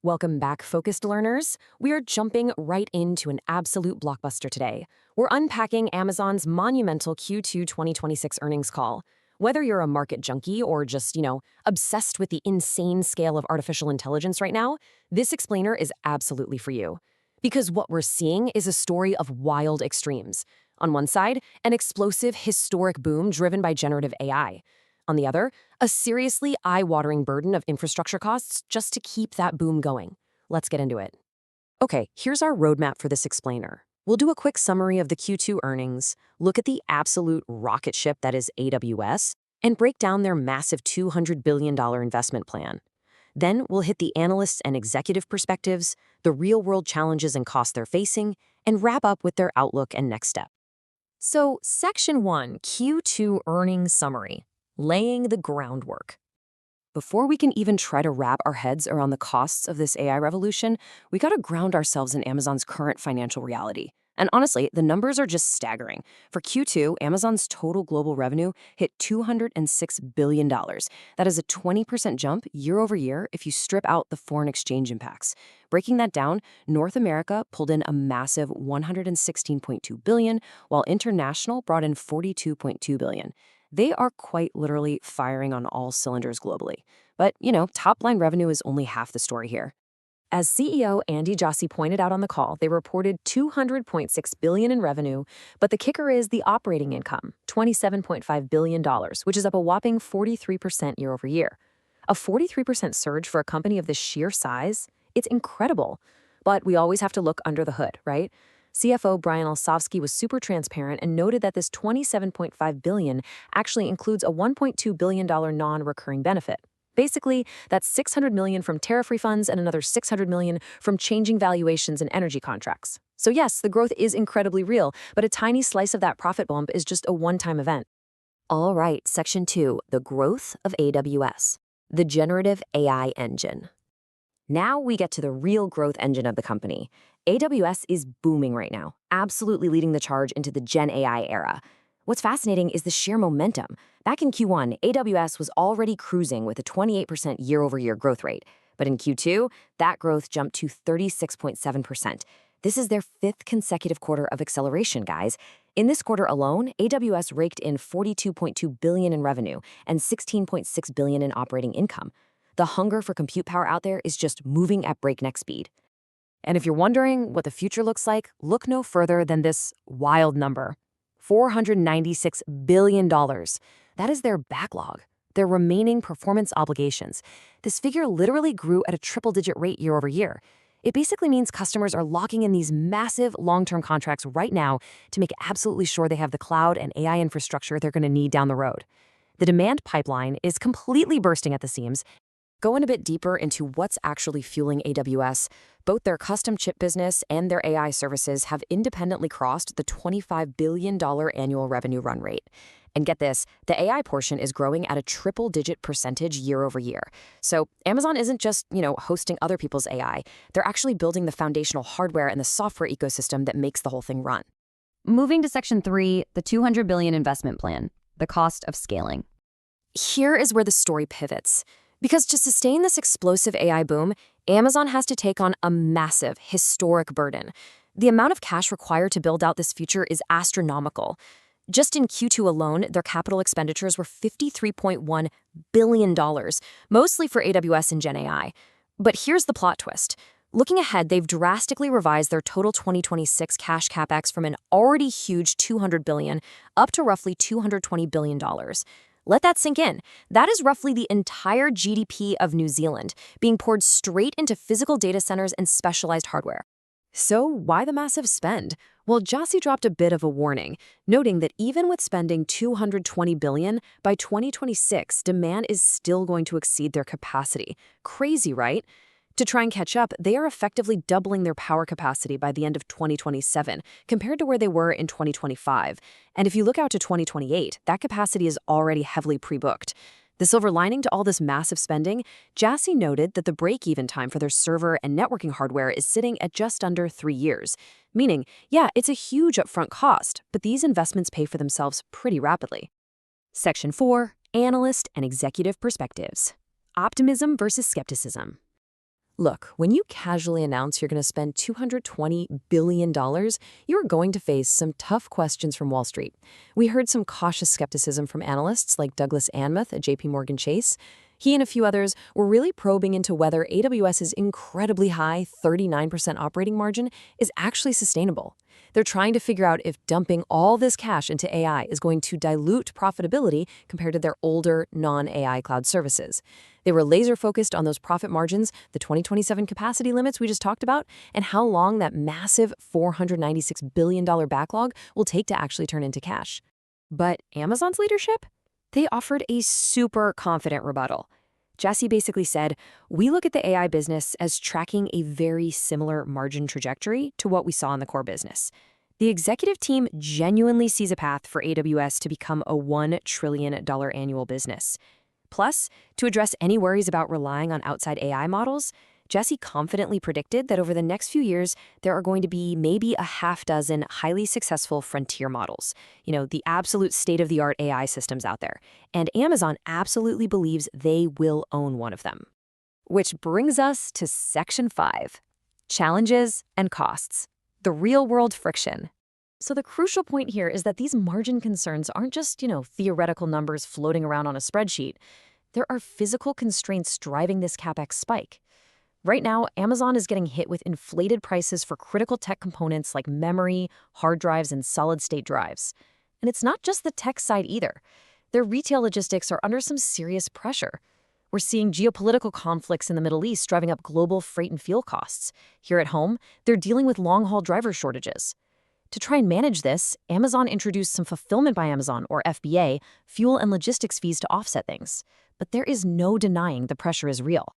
Welcome back, focused learners. We are jumping right into an absolute blockbuster today. We're unpacking Amazon's monumental Q2 2026 earnings call. Whether you're a market junkie or just, obsessed with the insane scale of artificial intelligence right now, this explainer is absolutely for you. Because what we're seeing is a story of wild extremes. On one side, an explosive, historic boom driven by generative AI. On the other, a seriously eye-watering burden of infrastructure costs just to keep that boom going. Let's get into it. Okay, here's our roadmap for this explainer. We'll do a quick summary of the Q2 earnings, look at the absolute rocket ship that is AWS, and break down their massive $200 billion investment plan. Then we'll hit the analysts and executive perspectives, the real-world challenges and costs they're facing, and wrap up with their outlook and next step. So, Section 1, Q2 Earnings Summary. Laying the groundwork. Before we can even try to wrap our heads around the costs of this AI revolution, we gotta ground ourselves in Amazon's current financial reality. And honestly, the numbers are just staggering. For Q2, Amazon's total global revenue hit $206 billion. That is a 20% jump year over year if you strip out the foreign exchange impacts. Breaking that down, North America pulled in a massive $116.2 billion, while international brought in $42.2 billion. They are quite literally firing on all cylinders globally. But, top-line revenue is only half the story here. As CEO Andy Jassy pointed out on the call, they reported $200.6 billion in revenue, but the kicker is the operating income, $27.5 billion, which is up a whopping 43% year over year. A 43% surge for a company of this sheer size? It's incredible. But we always have to look under the hood, right? CFO Brian Olsavsky was super transparent and noted that this $27.5 billion actually includes a $1.2 billion non-recurring benefit. Basically, that's $600 million from tariff refunds and another $600 million from changing valuations in energy contracts. So yes, the growth is incredibly real, but a tiny slice of that profit bump is just a one-time event. All right, Section 2, the growth of AWS, the generative AI engine. Now we get to the real growth engine of the company. AWS is booming right now, absolutely leading the charge into the Gen AI era. What's fascinating is the sheer momentum. Back in Q1, AWS was already cruising with a 28% year-over-year growth rate. But in Q2, that growth jumped to 36.7%. This is their fifth consecutive quarter of acceleration, guys. In this quarter alone, AWS raked in $42.2 billion in revenue and $16.6 billion in operating income. The hunger for compute power out there is just moving at breakneck speed. And if you're wondering what the future looks like, look no further than this wild number, $496 billion. That is their backlog, their remaining performance obligations. This figure literally grew at a triple-digit rate year over year. It basically means customers are locking in these massive long-term contracts right now to make absolutely sure they have the cloud and AI infrastructure they're going to need down the road. The demand pipeline is completely bursting at the seams. Going a bit deeper into what's actually fueling AWS, both their custom chip business and their AI services have independently crossed the $25 billion annual revenue run rate. And get this, the AI portion is growing at a triple-digit percentage year over year. So Amazon isn't just, hosting other people's AI. They're actually building the foundational hardware and the software ecosystem that makes the whole thing run. Moving to Section 3, the $200 billion investment plan, the cost of scaling. Here is where the story pivots. Because to sustain this explosive AI boom, Amazon has to take on a massive, historic burden. The amount of cash required to build out this future is astronomical. Just in Q2 alone, their capital expenditures were $53.1 billion, mostly for AWS and Gen AI. But here's the plot twist. Looking ahead, they've drastically revised their total 2026 cash capex from an already huge $200 billion up to roughly $220 billion. Let that sink in. That is roughly the entire GDP of New Zealand being poured straight into physical data centers and specialized hardware. So why the massive spend? Well, Jassy dropped a bit of a warning, noting that even with spending $220 billion, by 2026, demand is still going to exceed their capacity. Crazy, right? To try and catch up, they are effectively doubling their power capacity by the end of 2027, compared to where they were in 2025. And if you look out to 2028, that capacity is already heavily pre-booked. The silver lining to all this massive spending, Jassy noted that the break-even time for their server and networking hardware is sitting at just under 3 years. Meaning, yeah, it's a huge upfront cost, but these investments pay for themselves pretty rapidly. Section 4, Analyst and Executive Perspectives. Optimism versus Skepticism. Look, when you casually announce you're going to spend $220 billion, you're going to face some tough questions from Wall Street. We heard some cautious skepticism from analysts like Douglas Anmuth at JP Chase. He and a few others were really probing into whether AWS's incredibly high 39% operating margin is actually sustainable. They're trying to figure out if dumping all this cash into AI is going to dilute profitability compared to their older non-AI cloud services. They were laser-focused on those profit margins, the 2027 capacity limits we just talked about, and how long that massive $496 billion backlog will take to actually turn into cash. But Amazon's leadership? They offered a super confident rebuttal. Jassy basically said, "We look at the AI business as tracking a very similar margin trajectory to what we saw in the core business. The executive team genuinely sees a path for AWS to become a $1 trillion annual business." Plus, to address any worries about relying on outside AI models, Jassy confidently predicted that over the next few years, there are going to be maybe a half dozen highly successful frontier models, the absolute state-of-the-art AI systems out there. And Amazon absolutely believes they will own one of them. Which brings us to Section 5, Challenges and Costs, the real-world friction. So the crucial point here is that these margin concerns aren't just, theoretical numbers floating around on a spreadsheet. There are physical constraints driving this CapEx spike. Right now, Amazon is getting hit with inflated prices for critical tech components like memory, hard drives, and solid-state drives. And it's not just the tech side either. Their retail logistics are under some serious pressure. We're seeing geopolitical conflicts in the Middle East driving up global freight and fuel costs. Here at home, they're dealing with long-haul driver shortages. To try and manage this, Amazon introduced some Fulfillment by Amazon, or FBA, fuel and logistics fees to offset things. But there is no denying the pressure is real.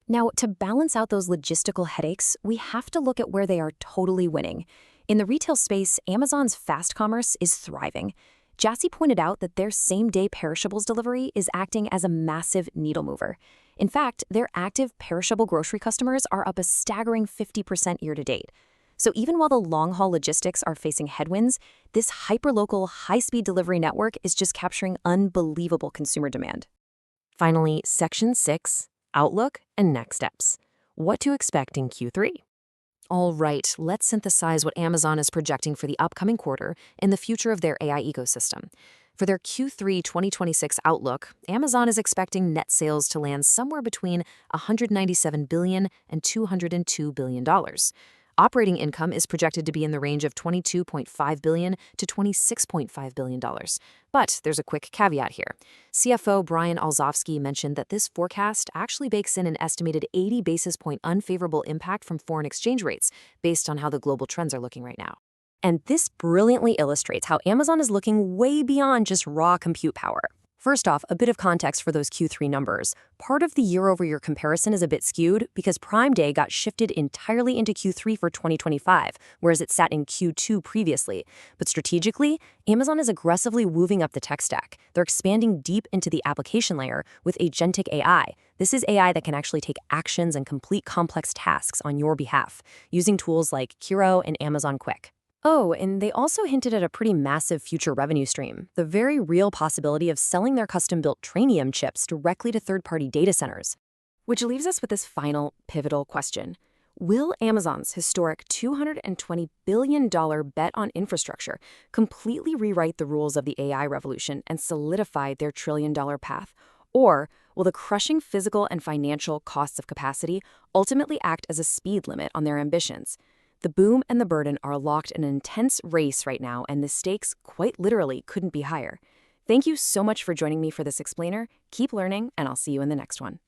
Now, to balance out those logistical headaches, we have to look at where they are totally winning. In the retail space, Amazon's fast commerce is thriving. Jassy pointed out that their same-day perishables delivery is acting as a massive needle mover. In fact, their active perishable grocery customers are up a staggering 50% year-to-date. So even while the long-haul logistics are facing headwinds, this hyperlocal, high-speed delivery network is just capturing unbelievable consumer demand. Finally, Section 6. Outlook and next steps. What to expect in Q3. All right, let's synthesize what Amazon is projecting for the upcoming quarter and the future of their AI ecosystem. For their Q3 2026 outlook, Amazon is expecting net sales to land somewhere between $197 billion and $202 billion. Operating income is projected to be in the range of $22.5 billion to $26.5 billion. But there's a quick caveat here. CFO Brian Olzowski mentioned that this forecast actually bakes in an estimated 80 basis point unfavorable impact from foreign exchange rates based on how the global trends are looking right now. And this brilliantly illustrates how Amazon is looking way beyond just raw compute power. First off, a bit of context for those Q3 numbers. Part of the year-over-year comparison is a bit skewed because Prime Day got shifted entirely into Q3 for 2025, whereas it sat in Q2 previously. But strategically, Amazon is aggressively moving up the tech stack. They're expanding deep into the application layer with agentic AI. This is AI that can actually take actions and complete complex tasks on your behalf, using tools like Kiro and Amazon Quick. Oh, and they also hinted at a pretty massive future revenue stream, the very real possibility of selling their custom-built Trainium chips directly to third-party data centers. Which leaves us with this final, pivotal question. Will Amazon's historic $220 billion bet on infrastructure completely rewrite the rules of the AI revolution and solidify their trillion-dollar path? Or will the crushing physical and financial costs of capacity ultimately act as a speed limit on their ambitions? The boom and the burden are locked in an intense race right now, and the stakes, quite literally, couldn't be higher. Thank you so much for joining me for this explainer. Keep learning, and I'll see you in the next one.